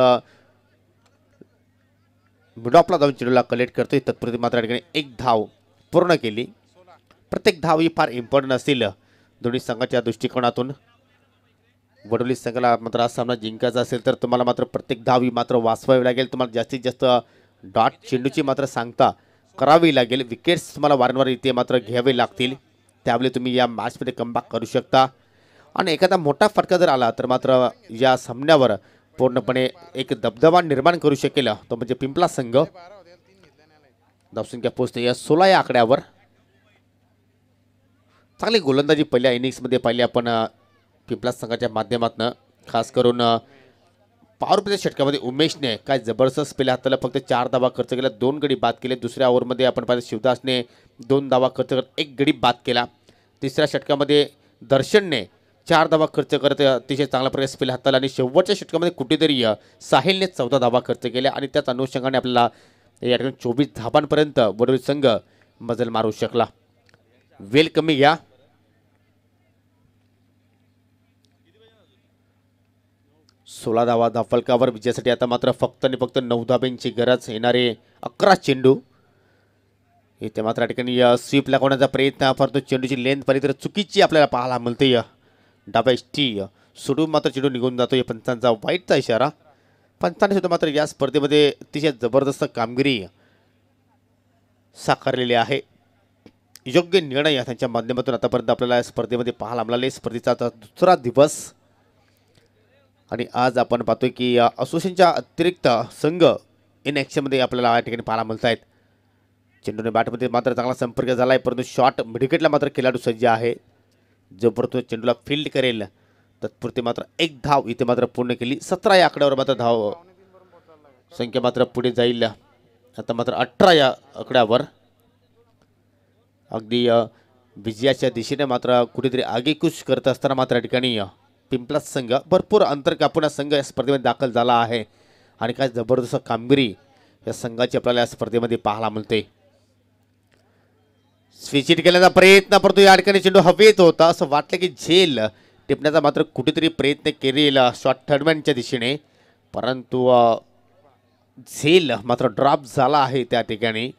मिडऑफला जाऊन चेंडूला कलेक्ट करतोय. तत्पुरती मात्र या ठिकाणी एक धाव पूर्ण केली. प्रत्येक धाव ही फार इम्पॉर्टंट असतील दोन्ही संघाच्या दृष्टिकोनातून. वडोली संघाला मात्र हा सामना जिंकायचा असेल तर तुम्हाला मात्र प्रत्येक धाव ही मात्र वाचवावी लागेल. तुम्हाला जास्तीत जास्त डॉट चेंडूची मात्र सांगता करावी लागेल. विकेट्स तुम्हाला वारंवार इथे मात्र घ्यावे लागतील. त्यावेळी तुम्ही या मॅचमध्ये कमबॅक करू शकता आणि एखादा मोठा फटका जर आला तर मात्र या सामन्यावर पूर्णपणे एक दबदबा निर्माण करू शकेल तो म्हणजे पिंपळा संघ. धावसंख्या पोहोचते या 16 या आकड्यावर. चांगली गोलंदाजी पहिल्या इनिंग्समध्ये पाहिली आपण पिंपलास संघाच्या माध्यमातून खास करून पॉवर प्लेच्या षटकामध्ये उमेशने काय जबरदस्त पेले हाताला फक्त 4 धावा खर्च केला, 2 गडी बाद केले. दुसऱ्या ओव्हरमध्ये आपण पाहिलं शिवदासने 2 धावा खर्च करत 1 गडी बाद केला. तिसऱ्या षटकामध्ये दर्शनने 4 धावा खर्च करत अतिशय चांगल्या प्रकारे स्पेल हाताला आणि शेवटच्या षटकामध्ये कुठेतरी साहिलने 14 धावा खर्च केल्या आणि त्याच अनुषंगाने आपल्याला या ठिकाणी 24 धावांपर्यंत वडोली संघ मजल मारू शकला. वेल कमी घ्या. सोळा धावा धाफलकावर विजयासाठी आता मात्र फक्त आणि फक्त 9 धाब्यांची गरज. येणारे 11 चेंडू इथे मात्र या ठिकाणी स्वीप लागवण्याचा प्रयत्न, परंतु चेंडूची लेंथ पाहिली तर चुकीची आपल्याला पाहायला मिळते. डाबा एसटी सोडून मात्र चेंडू निघून जातो. या पंचांचा वाईटचा इशारा. पंचांनी सुद्धा मात्र या स्पर्धेमध्ये अतिशय जबरदस्त कामगिरी साकारलेली आहे. योग्य निर्णय त्यांच्या माध्यमातून आतापर्यंत आपल्याला या स्पर्धेमध्ये पाहायला मिळाले. स्पर्धेचा आता दुसरा दिवस आणि आज आपण पाहतोय की असोसिएशनच्या अतिरिक्त संघ इन ॲक्शनमध्ये आपल्याला या ठिकाणी पाहायला मिळत आहेत. चेंडूने बॅटमध्ये मात्र चांगला संपर्क झाला आहे, परंतु शॉट मिडविकेटला मात्र खेळाडू सज्ज आहे. जोपर्यंत चेंडूला फील्ड करेल तत्पुरते मात्र 1 धाव इथे मात्र पूर्ण केली. 17 या आकड्यावर मात्र धाव संख्या मात्र पुढे जाईल. आता मात्र 18 या आकड्यावर अगदी विजयाच्या दिशेने मात्र कुठेतरी आगेकूच करत असताना मात्र या ठिकाणी पिंपलास संघ भरपूर अंतर कापून संघ या स्पर्धेमध्ये दाखल झाला आहे आणि काय जबरदस्त कामगिरी या संघाची आपल्याला या स्पर्धेमध्ये पाहायला मिळते. स्विचिट केल्याचा प्रयत्न, परंतु या ठिकाणी चेंडू हवेत होता. असं वाटलं की झेल टिपण्याचा मात्र कुठेतरी प्रयत्न केलेला शॉट थर्डमॅनच्या दिशेने, परंतु झेल मात्र ड्रॉप झाला आहे त्या ठिकाणी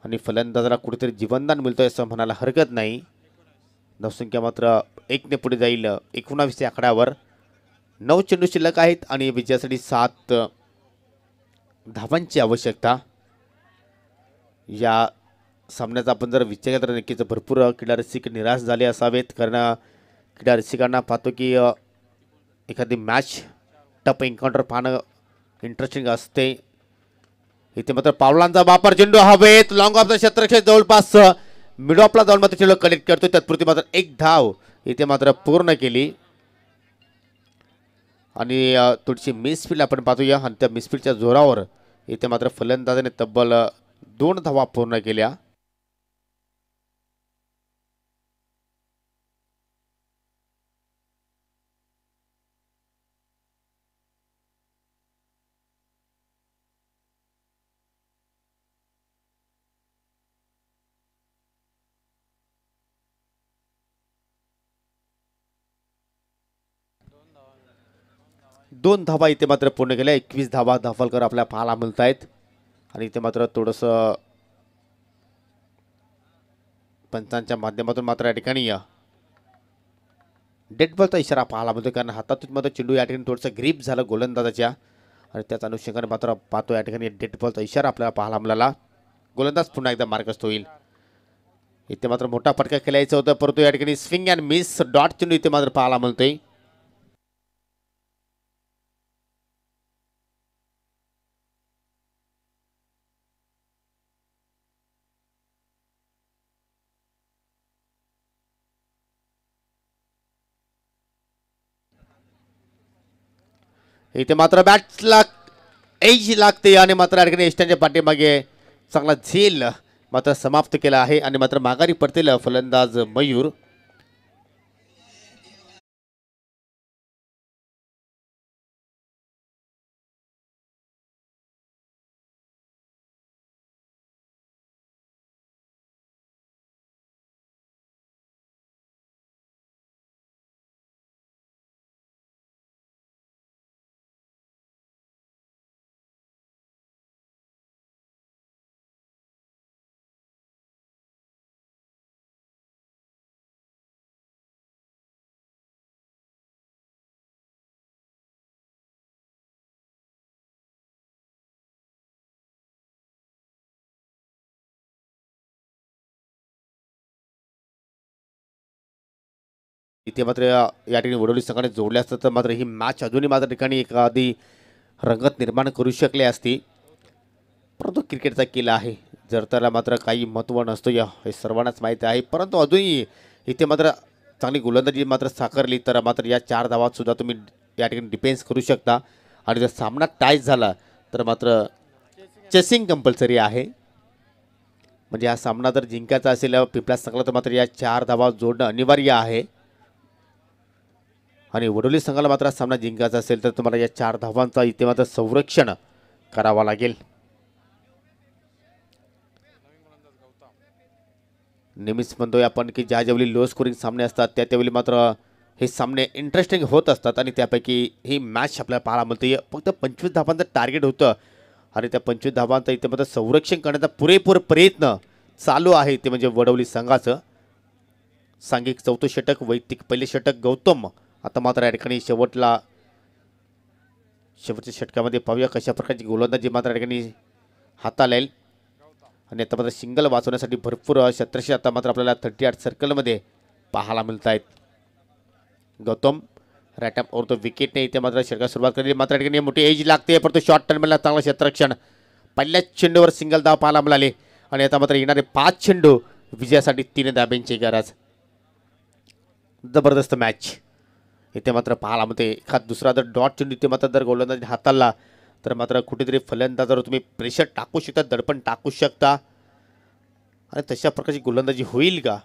आणि फलंदाजाला कुठेतरी जीवनदान मिळतोय असं म्हणायला हरकत नाही. धावसंख्या मात्र 1 ने पुढे जाईल 19 या आकड्यावर. 9 चेंडू शिल्लक आहेत आणि विजयासाठी 7 धावांची आवश्यकता. या सामन्याचा आपण जर विचार केला तर नक्कीच भरपूर क्रीडा रसिक निराश झाले असावेत, कारण क्रीडा रसिकांना पाहतो की एखादी मॅच टफ एन्काउंटर पाहणं इंटरेस्टिंग असते. इथे मात्र पावलांचा वापर, चेंडू हवेत, लॉंग ऑफ द क्षेत्रक्षेत्र जवळपास मिड ऑफला जाऊन मात्र चेंडू कलेक्ट करतो. तत्पुरती मात्र 1 धाव इथे मात्र पूर्ण केली आणि थोडीशी मिसफील्ड आपण पाहतोया आणि त्या मिसफील्डच्या जोरावर इथे मात्र फलंदाजाने तब्बल 2 धावा पूर्ण केल्या. दोन धावा इथे मात्र पूर्ण केल्या. 21 धावा धाफलकर आपल्याला पाहायला मिळत आहेत आणि इथे मात्र थोडंसं पंचांच्या माध्यमातून मात्र या ठिकाणी डेड बॉलचा इशारा पाहायला मिळतो, कारण हातातून मात्र चेंडू या ठिकाणी थोडंसं ग्रीप झालं गोलंदाजाच्या आणि त्याच अनुषंगाने मात्र पाहतो या ठिकाणी डेड बॉलचा इशारा आपल्याला पाहायला मिळाला. गोलंदाज पुन्हा एकदा मार्गस्थ होईल. इथे मात्र मोठा फटका खेळायचा होता, परंतु या ठिकाणी स्विंग अँड मिस डॉट चेंडू इथे मात्र पाहायला मिळतोय. इथे मात्र बॅट्सला एज लागते आणि मात्र या ठिकाणी एस्टनच्या पाठीमागे चांगला झेल मात्र समाप्त केला आहे आणि मात्र माघारी पडतील फलंदाज मयूर. इथे मात्र या ठिकाणी वडोली संघाने जोडले असतं तर मात्र ही मॅच अजूनही मात्र ठिकाणी एखादी रंगत निर्माण करू शकली असती, परंतु क्रिकेटचा केला आहे, जर त्याला मात्र काही महत्त्व नसतो हे सर्वांनाच माहिती आहे. परंतु अजूनही इथे मात्र चांगली गोलंदाजी मात्र साकारली तर मात्र या 4 धावात सुद्धा तुम्ही या ठिकाणी डिफेन्स करू शकता आणि जर सामना टाय झाला तर मात्र चेसिंग कंपल्सरी आहे. म्हणजे हा सामना जर जिंकायचा असेल पिंपलास संघाला तर मात्र या 4 धावा जोडणं अनिवार्य आहे आणि वडोली संघाला मात्र हा सामना जिंकायचा असेल तर तुम्हाला या 4 धावांचा इथे मात्र संरक्षण करावं लागेल. नेहमीच म्हणतोय आपण की ज्या ज्यावेळी लो स्कोरिंग सामने असतात त्यावेळी मात्र हे सामने इंटरेस्टिंग होत असतात आणि त्यापैकी ही मॅच आपल्याला पाहायला मिळते. फक्त 25 धावांचं टार्गेट होतं आणि त्या 25 धावांचा इथे मात्र संरक्षण करण्याचा पुरेपूर प्रयत्न चालू आहे ते म्हणजे वडवली संघाचं. सांघिक 4थं षटक, वैयक्तिक पहिले षटक गौतम. आता मात्र या ठिकाणी शेवटच्या षटकामध्ये पाहूया कशा प्रकारची गोलंदाजी मात्र या ठिकाणी हाताला येईल आणि आता मात्र सिंगल वाचवण्यासाठी भरपूर क्षेत्रक्षी आता मात्र आपल्याला 38 सर्कलमध्ये पाहायला मिळत आहेत. गौतम राईट अप और तो विकेटने इथे मात्र षटकाला सुरुवात केली. मात्र या ठिकाणी मोठी एज लागते परंतु शॉर्ट टर्मला चांगलं क्षेत्ररक्षण. पहिल्याच चेंडूवर सिंगल धाव पाहायला मिळाले आणि आता मात्र येणारे 5 चेंडू विजयासाठी 3 धाब्यांची गरज. जबरदस्त मॅच इथे मात्र पाहायला मिळते. एखाद दुसरा जर डॉट चेंडू इथे मात्र जर गोलंदाजी हाताळला तर मात्र कुठेतरी फलंदाजावर तुम्ही प्रेशर टाकू शकता, दडपण टाकू शकता आणि तशा प्रकारची गोलंदाजी होईल का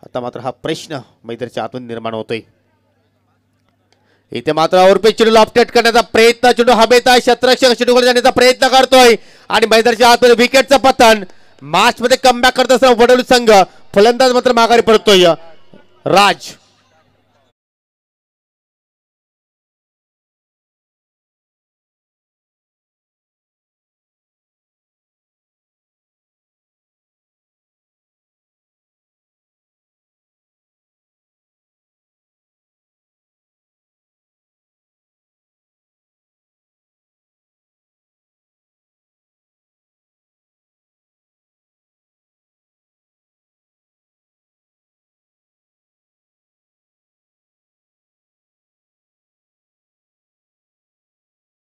आता मात्र हा प्रश्न मैदानाच्या आतून निर्माण होतोय. इथे मात्र औरपे चेंडू लॉफ्टेड करण्याचा प्रयत्न, चेंडू हवेत आहे, क्षेत्ररक्षक चेंडू जाण्याचा प्रयत्न करतोय आणि मैदानाच्या आतून विकेटचं पतन. मॅच मध्ये कमबॅक करत असताना वडोली संघ, फलंदाज मात्र माघारी पडतोय. राज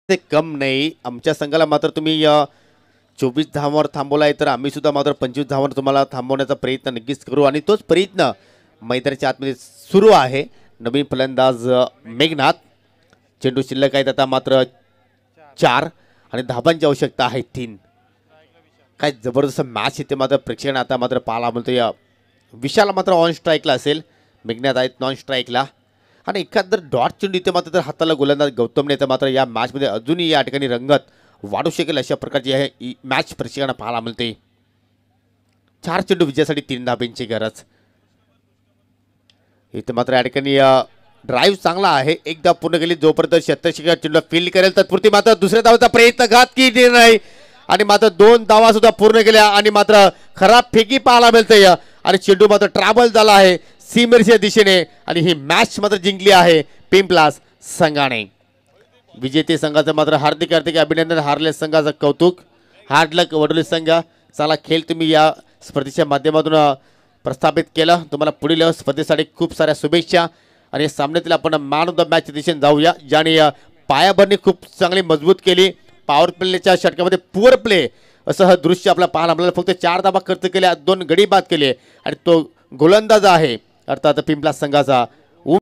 ते कम नाही. आमच्या संघाला मात्र तुम्ही 24 धावांवर थांबवलाय तर आम्ही सुद्धा मात्र 25 धावांवर तुम्हाला थांबवण्याचा प्रयत्न नक्कीच करू आणि तोच प्रयत्न मैदानाच्या आतमध्ये सुरू आहे. नवीन फलंदाज मेघनाथ. चेंडू शिल्लक आहेत आता मात्र 4 आणि धाबांची आवश्यकता आहे 3. काय जबरदस्त मॅच इथे मात्र प्रेक्षकांना आता मात्र पाहायला मिळतो. विशाल मात्र ऑन स्ट्राईकला असेल, मेघनाथ आहेत नॉन स्ट्राईकला आणि एखाद जर डॉट चेंडू इथे मात्र जर हाताला गोलंदाज गौतमने तर मात्र या मॅचमध्ये अजूनही या ठिकाणी रंगत वाढू शकेल अशा प्रकारची ही मॅच प्रेक्षकांना पाहायला मिळते. 4 चेंडू विजयासाठी 3 धाब्यांची गरज. इथे मात्र या ठिकाणी ड्राईव्ह चांगला आहे, एकदा पूर्ण केली जोपर्यंत क्षेत्ररक्षक चेंडू फील्ड करेल तत्पुरती मात्र दुसऱ्या धावाचा प्रयत्न घात की नाही आणि मात्र 2 धावा सुद्धा पूर्ण केल्या आणि मात्र खराब फेकी पाहायला मिळते आणि चेंडू मात्र ट्रॅव्हल झाला आहे सीमेरच्या दिशेने आणि ही मॅच मात्र जिंकली आहे पिंपलास संघाने. विजेते संघाचं मात्र हार्दिक हार्दिक अभिनंदन, हारले संघाचं कौतुक. हार्ड लक वडोली संघ. चांगला खेळ तुम्ही या स्पर्धेच्या माध्यमातून प्रस्थापित केलं. तुम्हाला पुढील स्पर्धेसाठी खूप साऱ्या शुभेच्छा आणि सामन्यातील आपण मॅन ऑफ द मॅच दिशेने जाऊया ज्याने पायाभरणी खूप चांगली मजबूत केली. पॉवर प्लेच्या षटकामध्ये पुअर प्ले असं हे दृश्य आपल्याला पाहायला आपल्याला फक्त 4 धाबा खर्च केल्या, 2 गडी बाद केले आणि तो गोलंदाज आहे अर्थात पिंपलास संघाचा